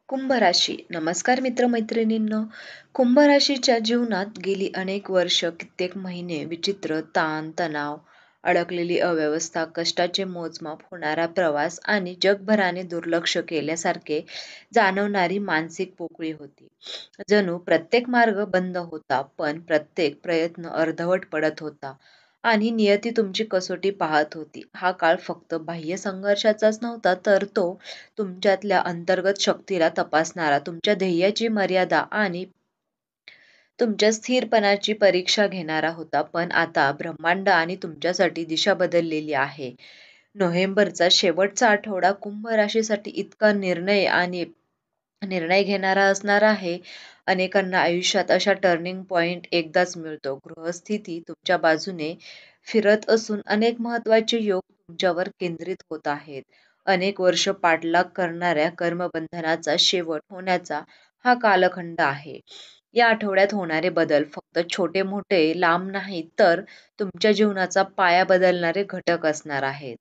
कुंभ राशी. नमस्कार मित्र-मैत्रिणींनो. कुंभ राशीच्या जीवनात गेली अनेक वर्ष, कित्येक महिने विचित्र ताण-तणाव, अडकलेली अव्यवस्था, कष्टाचे मोजमाप, होणारा प्रवास आणि जगभराने दुर्लक्ष केल्यासारखे जाणवणारी मानसिक पोकळी होती. जणू प्रत्येक मार्ग बंद होता, पण प्रत्येक प्रयत्न अर्धवट पडत होता आणि नियती तुमची कसोटी पाहत होती. हा काळ फक्त बाह्य संघर्षाचाच नव्हता, तर तो तुमच्यातल्या अंतर्गत शक्तीला तपासणारा, तुमच्या ध्येयाची मर्यादा आणि तुमच्या स्थिरपणाची परीक्षा घेणारा होता. पण आता ब्रह्मांड आणि तुमच्यासाठी दिशा बदललेली आहे. नोव्हेंबरचा शेवटचा आठवडा कुंभ राशीसाठी इतका निर्णय घेणारा असणार आहे. अनेकांना आयुष्यात अशा टर्निंग पॉइंट एकदाच मिळतो. ग्रहस्थिती तुमच्या बाजूने फिरत असून अनेक महत्वाचे योग तुमच्यावर केंद्रित होत आहेत. अनेक वर्ष पाठलाग करणाऱ्या कर्मबंधनाचा शेवट होण्याचा हा कालखंड आहे. या आठवड्यात होणारे बदल फक्त छोटे मोठे लांब नाहीत, तर तुमच्या जीवनाचा पाया बदलणारे घटक असणार आहेत.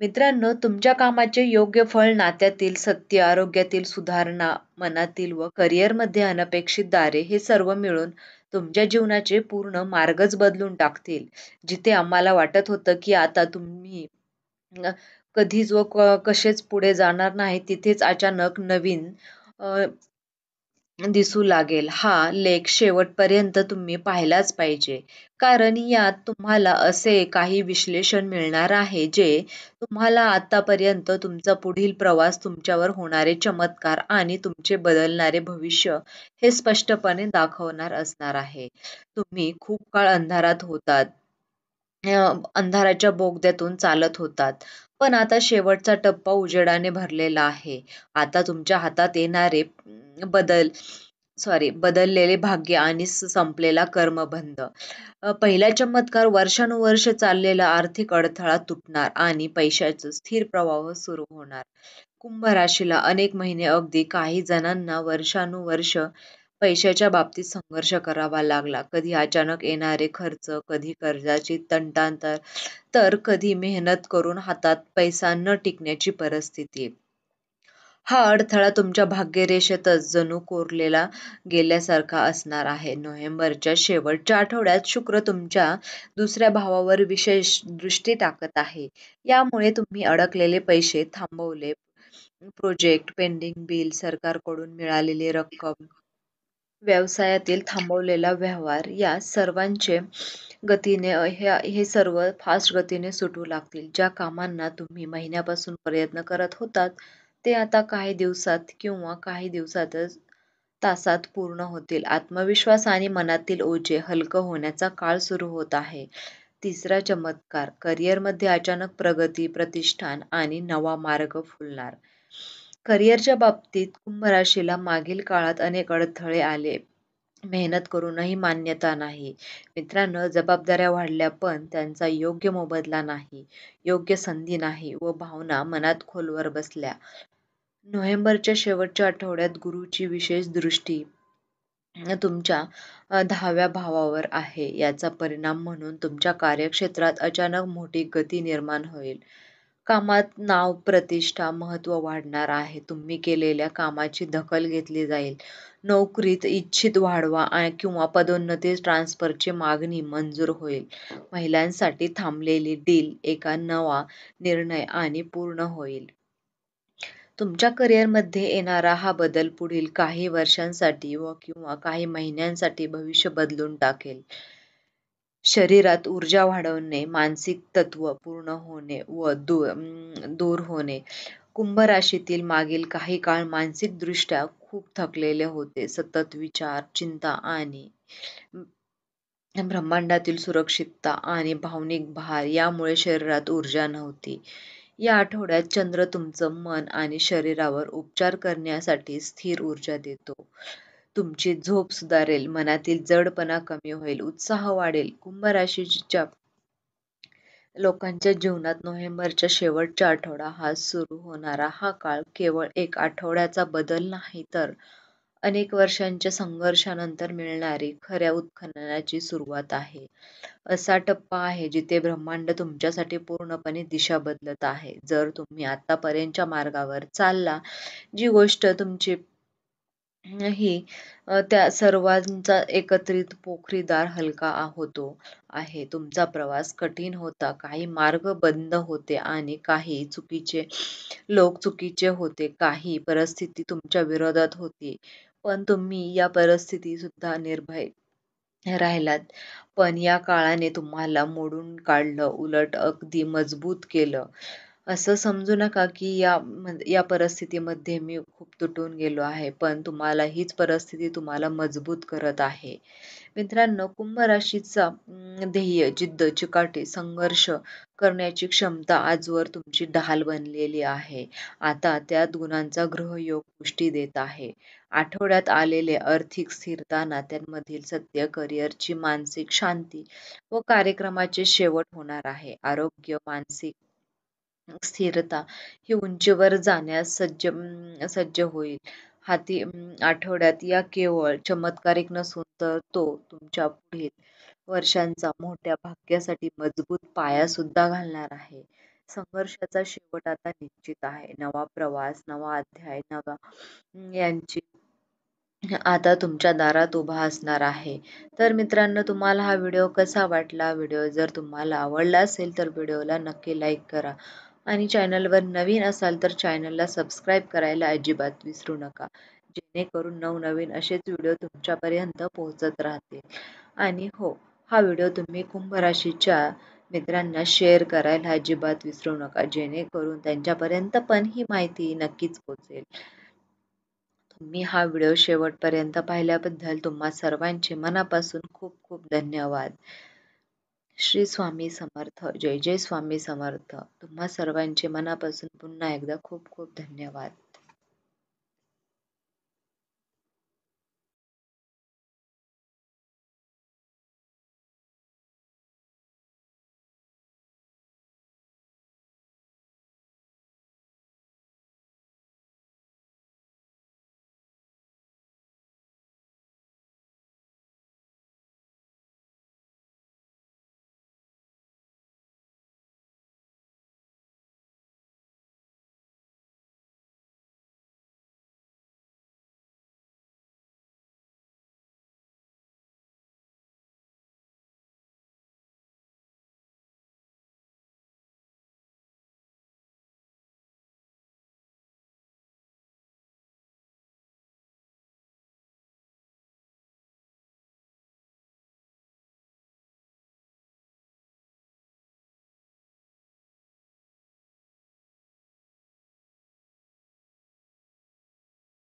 मित्रांनो, तुमच्या कामाचे योग्य फळ, नात्यातील सत्य, आरोग्यातील सुधारणा, मनातील व करिअरमध्ये अनपेक्षित दारे, हे सर्व मिळून तुमच्या जीवनाचे पूर्ण मार्गच बदलून टाकतील. जिथे आम्हाला वाटत होतं की आता तुम्ही अ, कधीच व कसेच पुढे जाणार नाही, तिथेच अचानक नवीन अ, दिसू लागेल. हा लेख शेवटपर्यंत तुम्ही पाहिलाच पाहिजे. कारण यात तुम्हाला असे काही विश्लेषण मिळणार आहे, जे तुम्हाला आतापर्यंत तुमचा पुढील प्रवास, तुमच्यावर होणारे चमत्कार आणि तुमचे बदलणारे भविष्य हे स्पष्टपणे दाखवणार असणार आहे. तुम्ही खूप काळ अंधारात होतात. अंधाराच्या बोगद्यातून चालत होतात. पण आता शेवटचा टप्पा उजेडाने भरलेला आहे. आता तुमच्या हातात येणारे बदल बदललेले भाग्य आणि संपलेला कर्मबंध. पहिला चमत्कार, वर्षानुवर्ष चाललेला आर्थिक अडथळा तुटणार आणि पैशाचा स्थिर प्रवाह सुरू होणार. कुंभ राशीला अनेक महिने, अगदी काही जणांना वर्षानुवर्ष पैशाच्या बाबतीत संघर्ष करावा लागला. कधी अचानक येणारे खर्च, कधी कर्जाची तंटांतर, तर कधी मेहनत करून हातात पैसा न टिकण्याची परिस्थिती. हा अडथळा तुमच्या भाग्यरेषेतच जणू कोरलेला गेल्यासारखा असणार आहे. नोव्हेंबरच्या शेवटच्या आठवड्यात शुक्र तुमच्या दुसऱ्या भावावर विशेष दृष्टी टाकत आहे. यामुळे तुम्ही अडकलेले पैसे, थांबवले प्रोजेक्ट, पेंडिंग बिल, सरकारकडून मिळालेली रक्कम, व्यवसायातील थांबवलेला व्यवहार, या सर्वांचे गतीने हे सर्व फास्ट गतीने सुटू लागतील. ज्या कामांना तुम्ही महिन्यापासून प्रयत्न करत होतात, ते आता काही दिवसात किंवा काही दिवसातच, तासात पूर्ण होतील. आत्मविश्वास आणि मनातील ओझे हलकं होण्याचा काळ सुरू होत आहे. तिसरा चमत्कार, करिअरमध्ये अचानक प्रगती, प्रतिष्ठान आणि नवा मार्ग फुलणार. करिअरच्या बाबतीत कुंभ राशीला मागील काळात अनेक अडथळे आले. मेहनत करूनही मान्यता नाही. मित्रांनो, जबाबदाऱ्या वाढल्या, पण त्यांचा योग्य मोबदला नाही, योग्य संधी नाही व भावना मनात खोलवर बसल्या. नोव्हेंबरच्या शेवटच्या आठवड्यात गुरूची विशेष दृष्टी तुमच्या 10व्या भावावर आहे. याचा परिणाम म्हणून तुमच्या कार्यक्षेत्रात अचानक मोठी गती निर्माण होईल. कामात नाव, प्रतिष्ठा, महत्त्व वाढणार आहे. तुम्ही केलेल्या कामाची दखल घेतली जाईल. नोकरीत इच्छित वाढवा किंवा पदोन्नती, ट्रान्सफरची मागणी मंजूर होईल. महिलांसाठी थांबलेली डील एका नवा निर्णय आणि पूर्ण होईल. तुमच्या करिअरमध्ये येणारा हा बदल पुढील काही वर्षांसाठी किंवा काही महिन्यांसाठी भविष्य बदलून टाकेल. शरीरात ऊर्जा वाढवणे, मानसिक तत्व पूर्ण होणे व दूर होणे. कुंभ राशीतील मागील काही काळ मानसिकदृष्ट्या खूप थकलेले होते. सतत विचार, चिंता आणि ब्रह्मांडातील सुरक्षितता आणि भावनिक भार यामुळे शरीरात ऊर्जा नव्हती. या आठवड्यात चंद्र तुमचं मन आणि शरीरावर उपचार करण्यासाठी स्थिर ऊर्जा देतो. तुमची झोप सुधारेल, मनातील जडपणा कमी होईल, उत्साह वाढेल. कुंभ राशीच्या लोकांच्या जीवनात नोव्हेंबरच्या शेवटचा आठवडा हा सुरू होणारा हा काळ केवळ एक आठवड्याचा बदल नाही, तर अनेक वर्षांच्या संघर्षानंतर मिळणारी खऱ्या उत्खननाची सुरुवात आहे. असा टप्पा आहे जिथे ब्रह्मांड तुमच्यासाठी पूर्णपणे दिशा बदलत आहे. जर तुम्ही आतापर्यंतच्या मार्गावर चालला, जी गोष्ट तुमची ही त्या सर्वांचा एकत्रित पोखरीदार हलका होतो आहे. तुमचा प्रवास कठीण होता, काही मार्ग बंद होते आणि काही चुकीचे लोक चुकीचे होते, काही परिस्थिती तुमच्या विरोधात होती. पण तुम्ही या परिस्थिती सुद्धा निर्भय राहिलात. पण या काळाने तुम्हाला मोडून काढलं, उलट अगदी मजबूत केलं. असं समजू नका की या परिस्थितीमध्ये मी खूप तुटून गेलो आहे, पण तुम्हाला हीच परिस्थिती तुम्हाला मजबूत करत आहे. मित्रांनो, कुंभ राशीचा ध्येय, जिद्द, चिकाटी, संघर्ष करण्याची क्षमता आजवर तुमची ढाल बनलेली आहे. आता त्यात गुणांचा ग्रहयोग पुष्टी देत आहे. आठवड्यात आलेले आर्थिक स्थिरता, नात्यांमधील सत्य, करिअरची मानसिक शांती व कार्यक्रमाचे शेवट होणार आहे. आरोग्य, मानसिक स्थिरता ही उंचीवर जाण्यास सज्ज होईल. हाती आठवड्यात या केवळ चमत्कारिक नसून तर तो तुमच्या पुढील वर्षांचा मोठ्या भाग्यासाठी मजबूत पाया सुद्धा घालणार आहे. संघर्षाचा शेवट आता निश्चित आहे. नवा प्रवास, नवा अध्याय, नवा यांची आता तुमच्या दारात उभा असणार आहे. तर मित्रांनो, तुम्हाला हा व्हिडिओ कसा वाटला? व्हिडिओ जर तुम्हाला आवडला असेल तर व्हिडिओला नक्की लाईक करा आणि चॅनलवर नवीन असाल तर चॅनलला सबस्क्राईब करायला अजिबात विसरू नका, जेणेकरून नवनवीन असेच व्हिडिओ तुमच्यापर्यंत पोहोचत राहतील. आणि हो, हा व्हिडिओ तुम्ही कुंभ राशीच्या मित्रांना शेअर करायला अजिबात विसरू नका, जेणेकरून त्यांच्यापर्यंत पण ही माहिती नक्कीच पोहोचेल. तुम्ही हा व्हिडिओ शेवटपर्यंत पाहिल्याबद्दल तुम्हा सर्वांचे मनापासून खूप खूप धन्यवाद. श्री स्वामी समर्थ. जय जय स्वामी समर्थ. तुम्हा सर्वांचे मनापासून पुन्हा एकदा खूप खूप धन्यवाद.